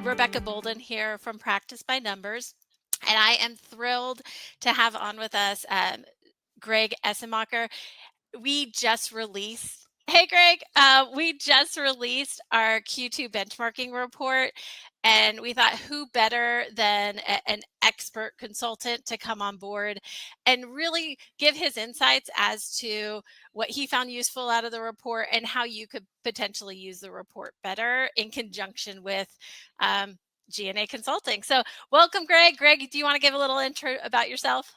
Rebecca Bolden here from Practice by Numbers, and I am thrilled to have on with us Greg Essenmacher. We just released, hey Greg, we just released our Q2 benchmarking report, and we thought who better than an expert consultant to come on board and really give his insights as to what he found useful out of the report and how you could potentially use the report better in conjunction with G&A consulting. So welcome, Greg. Greg, do you want to give a little intro about yourself?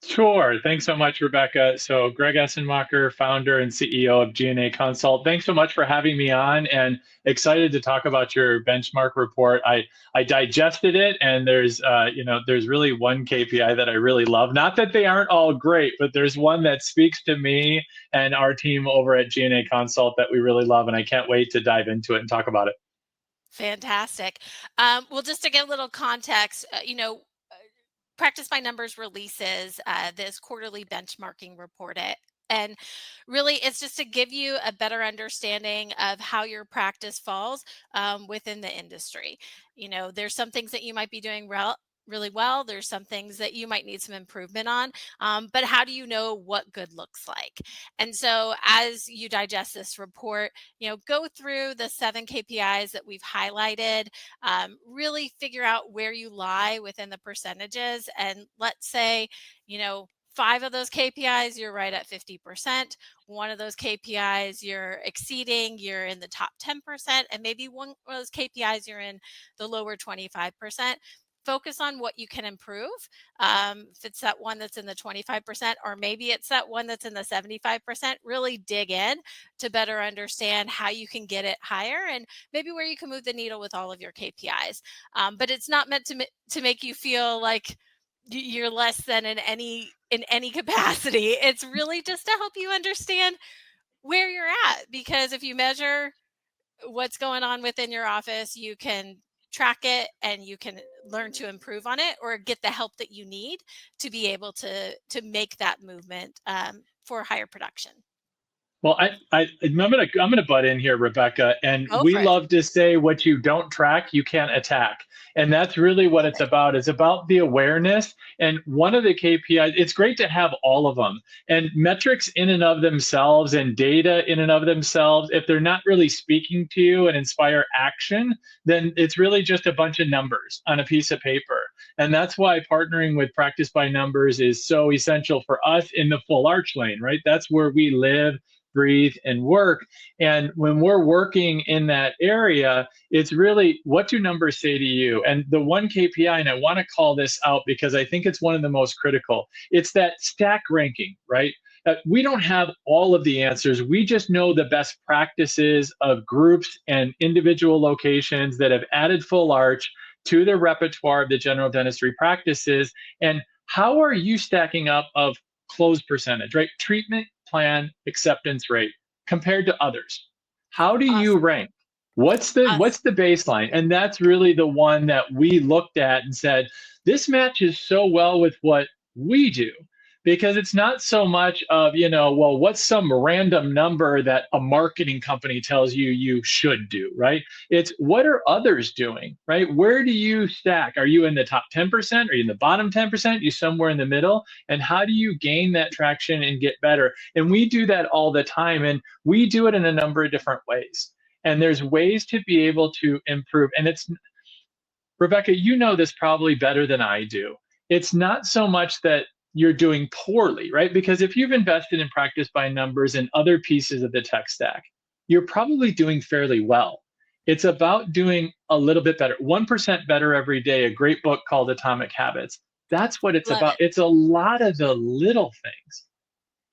Sure. Thanks so much, Rebecca. So, Greg Essenmacher, founder and CEO of G&A Consult. Thanks so much for having me on, and excited to talk about your benchmark report. I digested it, and there's really one KPI that I really love. Not that they aren't all great, but there's one that speaks to me and our team over at G&A Consult that we really love, and I can't wait to dive into it and talk about it. Fantastic. Well, just to give a little context, Practice by Numbers releases this quarterly benchmarking report. And really, it's just to give you a better understanding of how your practice falls within the industry. There's some things that you might be doing really well. There's some things that you might need some improvement on. But how do you know what good looks like? And so as you digest this report, go through the 7 KPIs that we've highlighted, really figure out where you lie within the percentages. And let's say, 5 of those KPIs, you're right at 50%. One of those KPIs you're exceeding, you're in the top 10%. And maybe one of those KPIs you're in the lower 25%. Focus on what you can improve. If it's that one that's in the 25%, or maybe it's that one that's in the 75%, really dig in to better understand how you can get it higher and maybe where you can move the needle with all of your KPIs. But it's not meant to make you feel like you're less than in any capacity. It's really just to help you understand where you're at, because if you measure what's going on within your office, you can track it and you can learn to improve on it or get the help that you need to be able to make that movement for higher production. Well, I'm gonna butt in here, Rebecca, and Go we for it. love to say what you don't track, you can't attack. And that's really what Love it's it. about. It's about the awareness. And one of the KPIs, it's great to have all of them. And metrics in and of themselves and data in and of themselves, if they're not really speaking to you and inspire action, then it's really just a bunch of numbers on a piece of paper. And that's why partnering with Practice by Numbers is so essential for us in the full arch lane, right? That's where we live, breathe, and work. And when we're working in that area, it's really, what do numbers say to you? And the one KPI, and I want to call this out because I think it's one of the most critical, it's that stack ranking, right? We don't have all of the answers. We just know the best practices of groups and individual locations that have added full arch to their repertoire of the general dentistry practices. And how are you stacking up of close percentage, right? Treatment plan acceptance rate compared to others. How do you Awesome. rank? What's Awesome. the baseline? And that's really the one that we looked at and said, this matches so well with what we do. Because it's not so much of, well, what's some random number that a marketing company tells you you should do, right? It's what are others doing, right? Where do you stack? Are you in the top 10%? Are you in the bottom 10%? Are you somewhere in the middle? And how do you gain that traction and get better? And we do that all the time. And we do it in a number of different ways. And there's ways to be able to improve. And it's, Rebecca, you know this probably better than I do. It's not so much that you're doing poorly, right? Because if you've invested in Practice by Numbers and other pieces of the tech stack, you're probably doing fairly well. It's about doing a little bit better, 1% better every day, a great book called Atomic Habits. That's what it's Love about. it. It's a lot of the little things.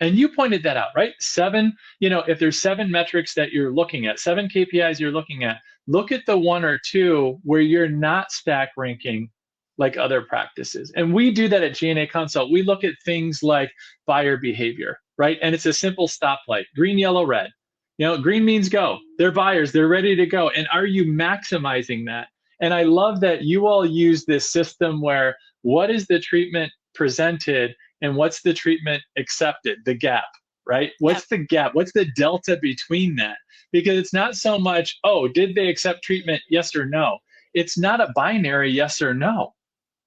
And you pointed that out, right? If there's 7 metrics that you're looking at, 7 KPIs you're looking at, look at the 1 or 2 where you're not stack ranking like other practices. And we do that at G&A Consult. We look at things like buyer behavior, right? And it's a simple stoplight, green, yellow, red. Green means go. They're buyers, they're ready to go. And are you maximizing that? And I love that you all use this system where what is the treatment presented and what's the treatment accepted, the gap, right? Yep. What's the gap? What's the delta between that? Because it's not so much, oh, did they accept treatment? Yes or no. it's not a binary yes or no.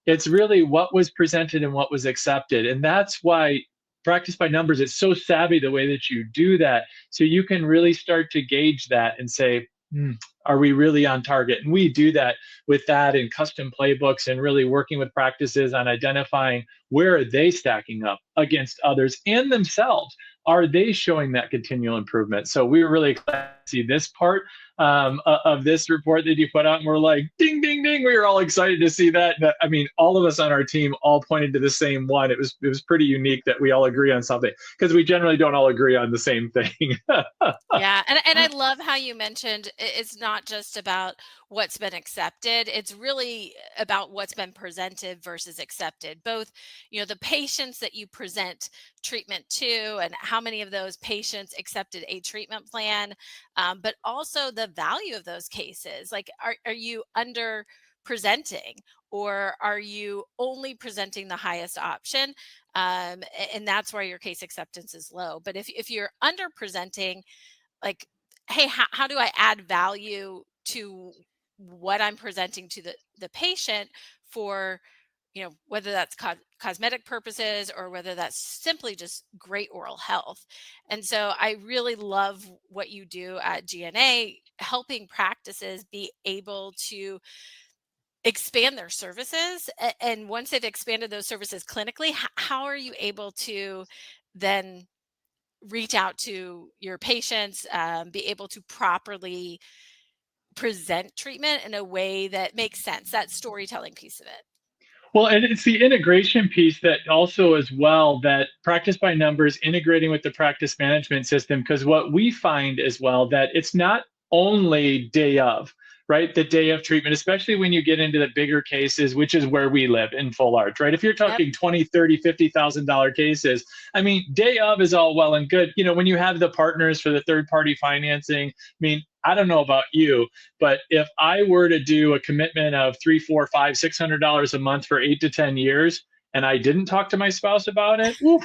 It's really what was presented and what was accepted. And that's why practice by numbers is so savvy the way that you do that. So you can really start to gauge that and say, are we really on target? And we do that with that in custom playbooks and really working with practices on identifying where are they stacking up against others and themselves. Are they showing that continual improvement? So we were really excited to see this part of this report that you put out, and we're like, ding, ding, ding. We were all excited to see that. I mean, all of us on our team all pointed to the same one. It was pretty unique that we all agree on something because we generally don't all agree on the same thing. Yeah, and I love how you mentioned it's not just about what's been accepted. It's really about what's been presented versus accepted. Both, the patients that you present treatment to and how many of those patients accepted a treatment plan, but also the value of those cases. Like, are you under presenting, or are you only presenting the highest option? And that's why your case acceptance is low. But if you're under presenting, like, hey, how do I add value to what I'm presenting to the patient for, whether that's cosmetic purposes or whether that's simply just great oral health. And so I really love what you do at GNA, helping practices be able to expand their services. And once they've expanded those services clinically, how are you able to then reach out to your patients, be able to properly present treatment in a way that makes sense, that storytelling piece of it? Well, and it's the integration piece that also as well that practice by numbers integrating with the practice management system. Because what we find as well that it's not only day of, right? The day of treatment, especially when you get into the bigger cases, which is where we live in full arch, right? If you're Yep. talking 20, 30, $50,000 cases, I mean, day of is all well and good. When you have the partners for the third party financing, I mean, I don't know about you, but if I were to do a commitment of three, four, five, $600 a month for 8 to 10 years, and I didn't talk to my spouse about it, oof,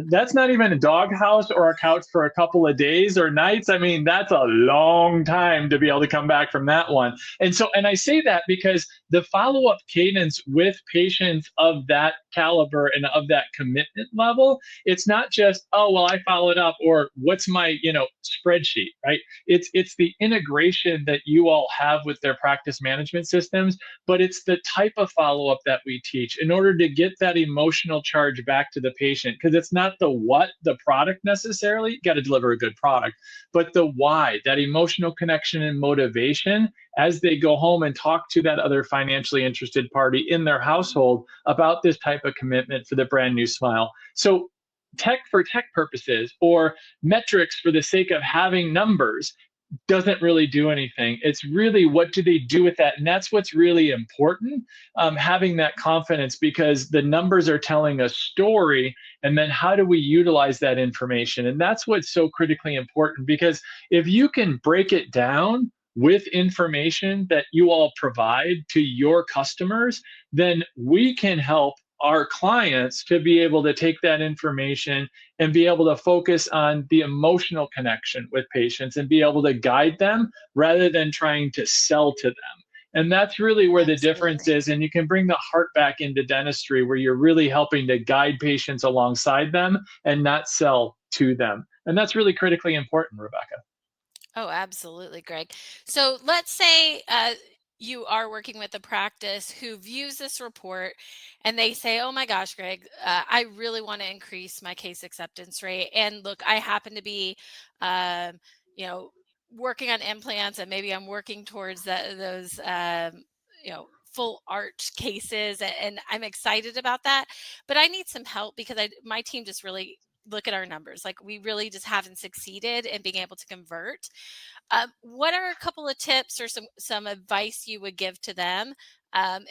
that's not even a doghouse or a couch for a couple of days or nights. I mean, that's a long time to be able to come back from that one. And I say that because the follow-up cadence with patients of that caliber and of that commitment level, it's not just, oh, well, I followed up, or what's my, spreadsheet, right? It's the integration that you all have with their practice management systems, but it's the type of follow-up that we teach in order to get that emotional charge back to the patient. Because it's not the what, the product necessarily, you got to deliver a good product, but the why, that emotional connection and motivation as they go home and talk to that other financially interested party in their household about this type of commitment for the brand new smile. So tech for tech purposes or metrics for the sake of having numbers doesn't really do anything. It's really what do they do with that? And that's what's really important, having that confidence, because the numbers are telling a story. And then how do we utilize that information? And that's what's so critically important, because if you can break it down with information that you all provide to your customers, then we can help our clients to be able to take that information and be able to focus on the emotional connection with patients and be able to guide them rather than trying to sell to them. And that's really where the difference Absolutely. is. And you can bring the heart back into dentistry where you're really helping to guide patients alongside them and not sell to them. And that's really critically important, Rebecca. Oh, absolutely, Greg. So let's say you are working with a practice who views this report and they say, oh my gosh, Greg, I really want to increase my case acceptance rate. And look, I happen to be, um, you know, working on implants, and maybe I'm working towards those, full arch cases, and I'm excited about that. But I need some help because my team just really look at our numbers. Like, we really just haven't succeeded in being able to convert. What are a couple of tips or some advice you would give to them,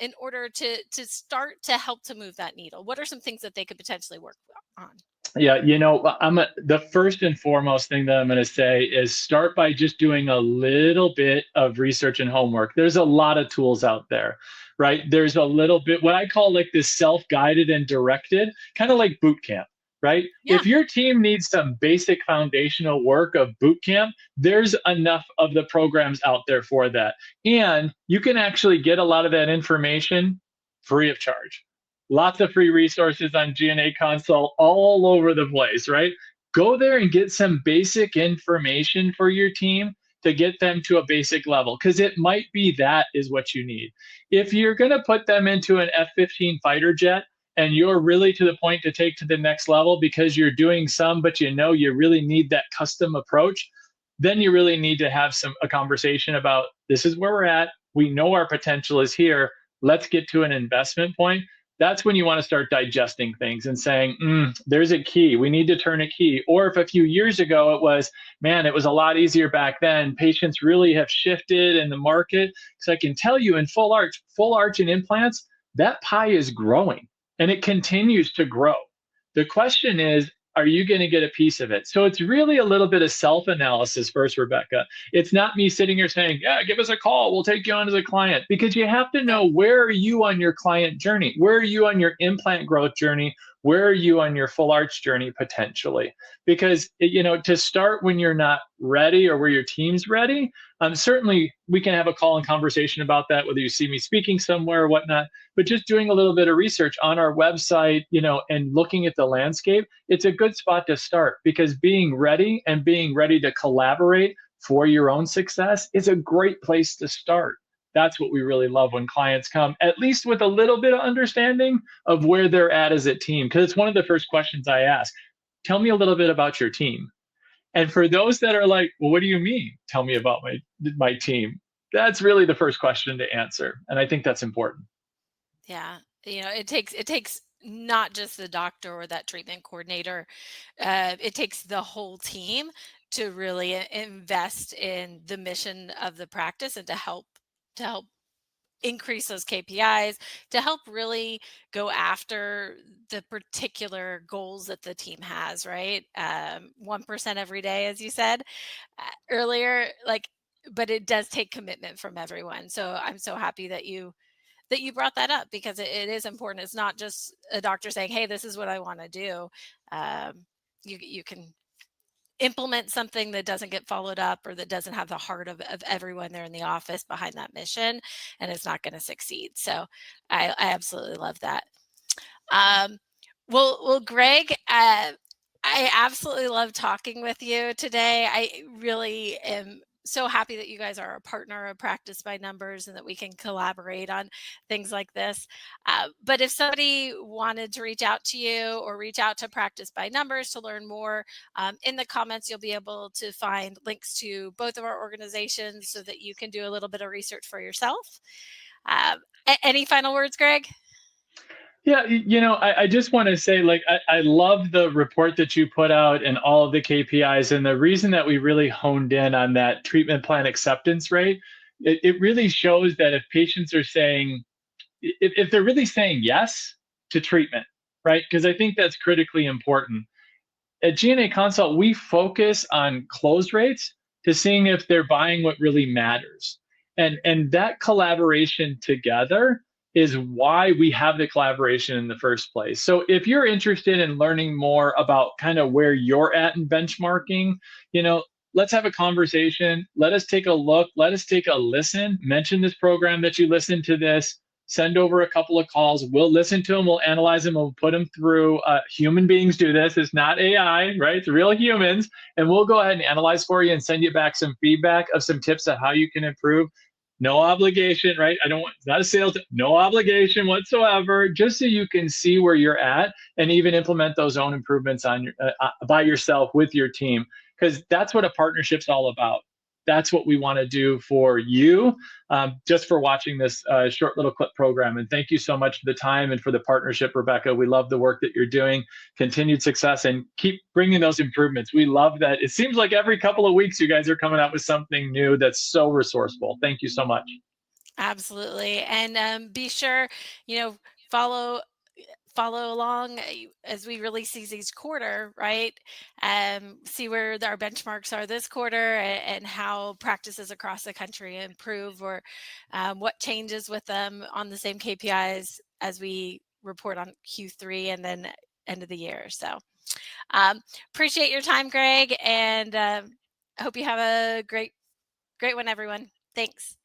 in order to start to help to move that needle? What are some things that they could potentially work on? Yeah, the first and foremost thing that I'm going to say is start by just doing a little bit of research and homework. There's a lot of tools out there, right? There's a little bit what I call like this self-guided and directed, kind of like boot camp. right? Yeah. If your team needs some basic foundational work of boot camp, there's enough of the programs out there for that. And you can actually get a lot of that information free of charge. Lots of free resources on GNA Consult all over the place, right? Go there and get some basic information for your team to get them to a basic level, because it might be that is what you need. If you're going to put them into an F-15 fighter jet, and you're really to the point to take to the next level because you're doing some, but you know you really need that custom approach, then you really need to have a conversation about, this is where we're at. We know our potential is here. Let's get to an investment point. That's when you want to start digesting things and saying, there's a key. We need to turn a key. Or if a few years ago it was, man, it was a lot easier back then. Patients really have shifted in the market. So I can tell you in full arch and implants, that pie is growing and it continues to grow. The question is, are you going to get a piece of it? So it's really a little bit of self-analysis first, Rebecca. It's not me sitting here saying, yeah, give us a call. We'll take you on as a client, because you have to Yep. know, where are you on your client journey? Where are you on your implant growth journey? Where are you on your full arch journey potentially? Because, to start when you're not ready or where your team's ready, certainly we can have a call and conversation about that, whether you see me speaking somewhere or whatnot. But just doing a little bit of research on our website, and looking at the landscape, it's a good spot to start, because being ready and being ready to collaborate for your own success is a great place to start. That's what we really love when clients come, at least with a little bit of understanding of where they're at as a team. Because it's one of the first questions I ask. Tell me a little bit about your team. And for those that are like, well, what do you mean? Tell me about my team. That's really the first question to answer. And I think that's important. Yeah. It takes not just the doctor or that treatment coordinator. It takes the whole team to really invest in the mission of the practice and to help increase those KPIs, to help really go after the particular goals that the team has, right? 1% every day, as you said earlier, but it does take commitment from everyone. So I'm so happy that you brought that up, because it is important. It's not just a doctor saying, "Hey, this is what I want to do." Um, you can implement something that doesn't get followed up, or that doesn't have the heart of everyone there in the office behind that mission, and it's not going to succeed. So I absolutely love that. Um, well, Greg, I absolutely love talking with you today. I really am so happy that you guys are a partner of Practice by Numbers and that we can collaborate on things like this. But if somebody wanted to reach out to you or reach out to Practice by Numbers to learn more, in the comments, you'll be able to find links to both of our organizations so that you can do a little bit of research for yourself. Um, any final words, Greg? Yeah, I just want to say, like, I love the report that you put out and all of the KPIs. And the reason that we really honed in on that treatment plan acceptance rate, it really shows that if patients are saying, if they're really saying yes to treatment, right? Because I think that's critically important. At GNA Consult, we focus on close rates to seeing if they're buying what really matters. And that collaboration together is why we have the collaboration in the first place. So if you're interested in learning more about kind of where you're at in benchmarking, let's have a conversation. Let us take a look. Let us take a listen. Mention this program that you listen to this. Send over a couple of calls. We'll listen to them. We'll analyze them. We'll put them through. Human beings do this. It's not AI, right? It's real humans. And we'll go ahead and analyze for you and send you back some feedback of some tips on how you can improve. No obligation, right? I don't want, it's not a sales, no obligation whatsoever, just so you can see where you're at and even implement those own improvements on by yourself with your team, because that's what a partnership's all about. That's what we want to do for you, just for watching this short little clip program. And thank you so much for the time and for the partnership, Rebecca. We love the work that you're doing. Continued success and keep bringing those improvements. We love that. It seems like every couple of weeks you guys are coming out with something new that's so resourceful. Thank you so much. Absolutely. And be sure, you know, follow follow along as we release these each quarter, right? See where our benchmarks are this quarter, and how practices across the country improve, or what changes with them on the same KPIs as we report on Q3 and then end of the year. So Appreciate your time, Greg, and I hope you have a great one, everyone. Thanks.